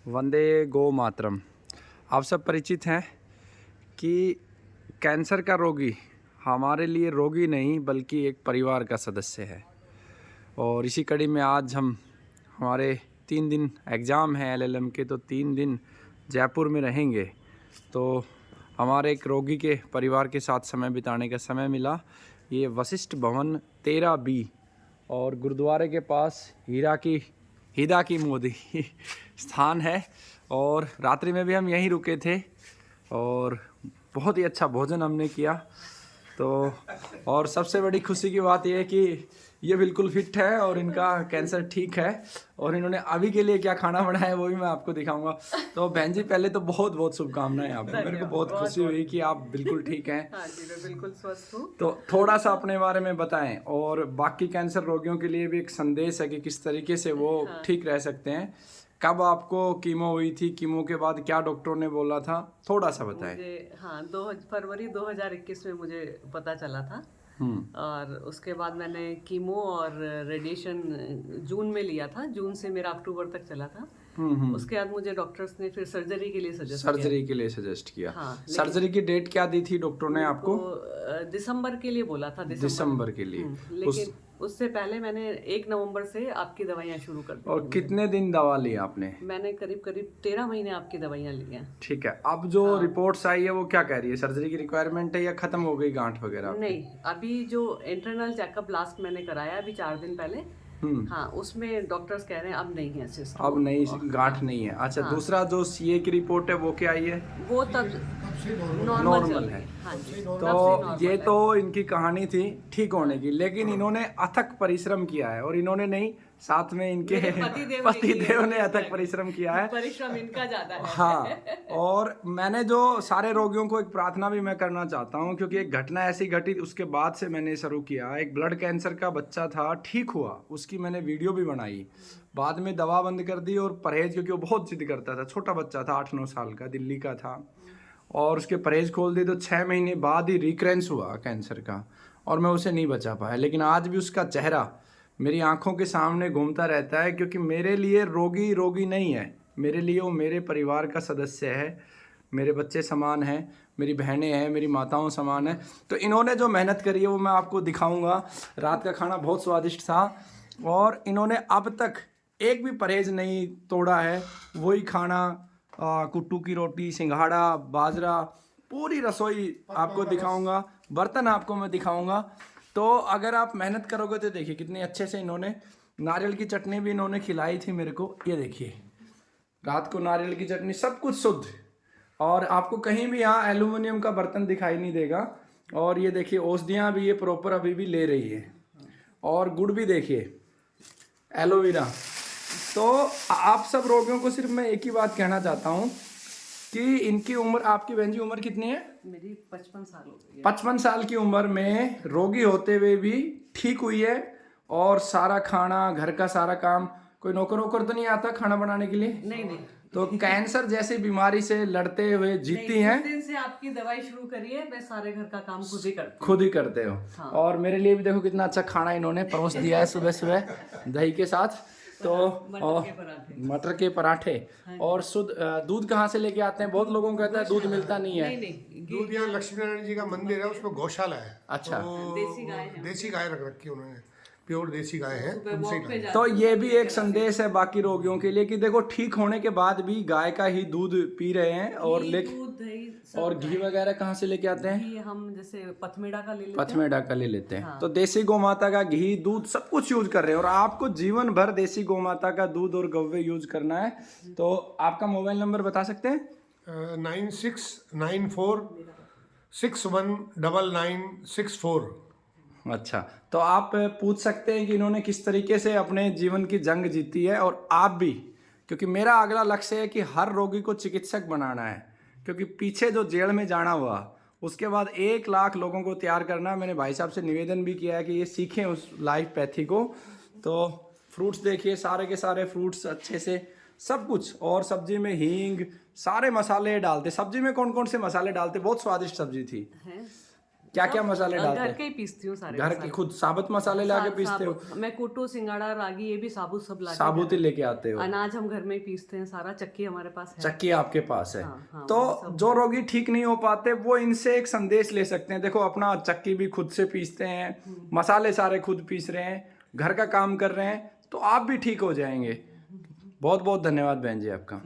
वंदे गो मातरम। आप सब परिचित हैं कि कैंसर का रोगी हमारे लिए रोगी नहीं बल्कि एक परिवार का सदस्य है। और इसी कड़ी में आज हमारे 3 दिन एग्ज़ाम हैं एलएलएम के, तो 3 दिन जयपुर में रहेंगे। तो हमारे एक रोगी के परिवार के साथ समय बिताने का समय मिला। ये वशिष्ठ भवन 13B और गुरुद्वारे के पास हीरा की मोदी स्थान है। और रात्रि में भी हम यहीं रुके थे और बहुत ही अच्छा भोजन हमने किया। तो और सबसे बड़ी खुशी की बात यह है कि ये बिल्कुल फिट है और इनका कैंसर ठीक है। और इन्होंने अभी के लिए क्या खाना बनाया है वो भी मैं आपको दिखाऊंगा। तो बहन जी, पहले तो बहुत बहुत शुभकामनाएं आपको। मेरे को बहुत खुशी हुई कि आप बिल्कुल ठीक हैं। हाँ जी, मैं बिल्कुल स्वस्थ हूँ। तो थोड़ा सा अपने बारे में बताएं और बाकी कैंसर रोगियों के लिए भी एक संदेश है कि किस तरीके से वो ठीक रह सकते हैं। कब आपको कीमो हुई थी, कीमो के बाद क्या डॉक्टरों ने बोला था, थोड़ा सा बताएं। मुझे 2 फरवरी 2021 में मुझे पता चला था। और उसके बाद मैंने कीमो और रेडिएशन जून में लिया था। जून से मेरा अक्टूबर तक चला था। उसके बाद मुझे डॉक्टर्स ने फिर सर्जरी के लिए सजेस्ट किया। सर्जरी की डेट क्या दी थी डॉक्टरों ने आपको? दिसंबर के लिए बोला था। दिसंबर के लिए। लेकिन उससे पहले मैंने 1 नवंबर से आपकी दवाइयाँ शुरू कर दी। और कितने दिन दवा ली आपने? मैंने करीब 13 महीने आपकी दवाइयाँ ली हैं। ठीक है। अब जो रिपोर्ट्स आई है वो क्या कह रही है? सर्जरी की रिक्वायरमेंट है या खत्म हो गई गांठ वगैरह? नहीं, अभी जो इंटरनल चेकअप लास्ट मैंने कराया अभी 4 दिन पहले, उसमें डॉक्टर्स कह रहे हैं अब नहीं है सिस्ट। अब नहीं, गांठ नहीं है। अच्छा, दूसरा जो सीए की रिपोर्ट है वो क्या आई है? वो तब नॉर्मल है। हाँ जी। तो ये तो इनकी कहानी थी ठीक होने की, लेकिन इन्होंने अथक परिश्रम किया है। और इन्होंने नहीं, साथ में इनके पतिदेव ने अथक परिश्रम किया है। परिश्रम इनका ज्यादा है। हाँ, और मैंने जो सारे रोगियों को एक प्रार्थना भी मैं करना चाहता हूँ, क्योंकि एक घटना ऐसी घटी उसके बाद से मैंने शुरू किया। एक ब्लड कैंसर का बच्चा था, ठीक हुआ, उसकी मैंने वीडियो भी बनाई। बाद में दवा बंद कर दी और परहेज, क्योंकि वो बहुत जिद करता था। छोटा बच्चा था, 8-9 साल का, दिल्ली का था। और उसके परहेज खोल दिए तो 6 महीने बाद ही रिकरेंस हुआ कैंसर का, और मैं उसे नहीं बचा पाया। लेकिन आज भी उसका चेहरा मेरी आंखों के सामने घूमता रहता है, क्योंकि मेरे लिए रोगी नहीं है, मेरे लिए वो मेरे परिवार का सदस्य है। मेरे बच्चे समान हैं, मेरी बहनें हैं, मेरी माताओं समान है। तो इन्होंने जो मेहनत करी है वो मैं आपको दिखाऊंगा। रात का खाना बहुत स्वादिष्ट था और इन्होंने अब तक एक भी परहेज नहीं तोड़ा है। वही खाना, कुट्टू की रोटी, सिंघाड़ा, बाजरा, पूरी रसोई आपको दिखाऊंगा, बर्तन आपको मैं दिखाऊंगा। तो अगर आप मेहनत करोगे तो देखिए कितने अच्छे से इन्होंने नारियल की चटनी भी इन्होंने खिलाई थी मेरे को। ये देखिए, रात को नारियल की चटनी, सब कुछ शुद्ध। और आपको कहीं भी यहाँ एल्यूमिनियम का बर्तन दिखाई नहीं देगा। और ये देखिए औषधियाँ भी ये प्रॉपर अभी भी ले रही है। और गुड़ भी देखिए, एलोवेरा। तो आप सब रोगियों को सिर्फ मैं एक ही बात कहना चाहता हूँ कि इनकी उम्र, आपकी बहन जी उम्र कितनी है? मेरी 55 साल हो गई है। 55 साल की उम्र में रोगी होते हुए भी ठीक हुई है। और सारा खाना, घर का सारा काम, कोई नौकर तो नहीं आता खाना बनाने के लिए? नहीं। तो कैंसर जैसी बीमारी से लड़ते हुए जीती हैं। जिस दिन से आपकी दवाई शुरू करी है मैं सारे घर का काम खुद ही करते हो। और मेरे लिए भी देखो कितना अच्छा खाना इन्होंने परोस दिया है सुबह सुबह दही के साथ। तो मटर के पराठे और शुद्ध दूध कहाँ से लेके आते हैं? बहुत लोगों को कहता है दूध मिलता नहीं है। दूध यहाँ लक्ष्मी नारायण जी का मंदिर है, उसमें गौशाला है। अच्छा। तो देसी गाय रख रखी है उन्होंने, प्योर देसी गाय है। तो ये भी एक संदेश है बाकी रोगियों के लिए कि देखो, ठीक होने के बाद भी गाय का ही दूध पी रहे हैं। और घी वगैरह कहाँ से लेके आते हैं? हम जैसे पथमेड़ा का ले लेते हैं। तो देसी गौमाता का घी, दूध, सब कुछ यूज कर रहे हैं। और आपको जीवन भर देसी गौमाता का दूध और गव्वे यूज करना है। तो आपका मोबाइल नंबर बता सकते हैं? 9694619964। अच्छा, तो आप पूछ सकते हैं कि इन्होंने किस तरीके से अपने जीवन की जंग जीती है। और आप भी, क्योंकि मेरा अगला लक्ष्य है कि हर रोगी को चिकित्सक बनाना है। क्योंकि पीछे जो जेल में जाना हुआ, उसके बाद 1 लाख लोगों को तैयार करना। मैंने भाई साहब से निवेदन भी किया है कि ये सीखें उस लाइफ पैथी को। तो फ्रूट्स देखिए, सारे के सारे फ्रूट्स अच्छे से, सब कुछ। और सब्जी में हींग, सारे मसाले डालते। सब्जी में कौन कौन से मसाले डालते? बहुत स्वादिष्ट सब्जी थी। क्या क्या मसाले डालते घर हैं? के ही पीसती हूँ सारे घर के खुद साबुत मसाले लाके पीसते हो? मैं कुट्टू, सिंगाड़ा, रागी ये भी साबुत सब ला साबुत ही लेके आते हो? अनाज हम घर में ही पीसते हैं सारा, चक्की हमारे पास है। चक्की आपके पास है? हाँ, तो जो रोगी ठीक नहीं हो पाते वो इनसे एक संदेश ले सकते हैं, देखो अपना चक्की भी खुद से पीसते हैं, मसाले सारे खुद पीस रहे हैं, घर का काम कर रहे हैं, तो आप भी ठीक हो जाएंगे। बहुत बहुत धन्यवाद बहन जी आपका।